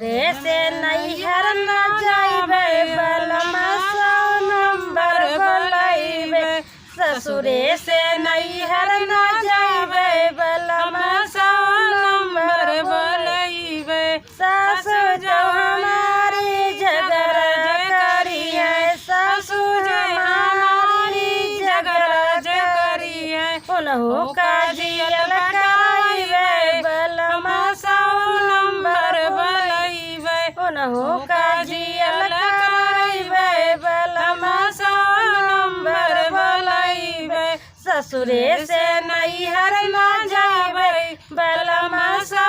रे से नैहर न जाइबे बलमा सौ नंबर बोलैबे ससुरे से नैहर न जाइबे बलमा सौ नंबर बोलैबे सासु जो हमारी झगड़ा करी है सासु जो हमारी झगड़ा करी है उन्हों का जियल कराइबे बलमा सौ नंबर बोलैबे उन्हों का जियल कराइबे बलमा सौ नंबर बोलैबे ससुरे से नैहर न जाइबे बलमा सौ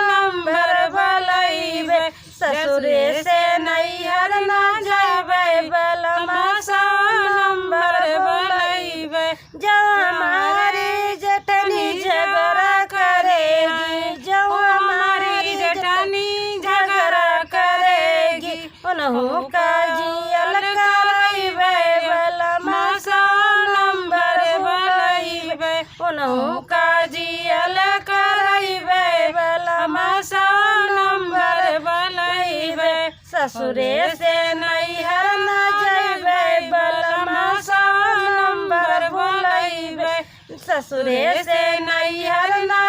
नंबर बोलैबे ससुरे से नैहर न जाइबे बलमा सौ नंबर बोलैबे जब हमारी जेठनी झगड़ा करेगी जब हमारी जेठनी झगड़ा करेगी उन्हों का जियल कराइबे बलमा सौ नंबर बोलैबे उन्हों का जियल कराइबे बलमा सौ नंबर बोलैबे ससुरे से नैहर न जाइबे बलमा सौ नंबर बोलैबे ससुरे से नैहर न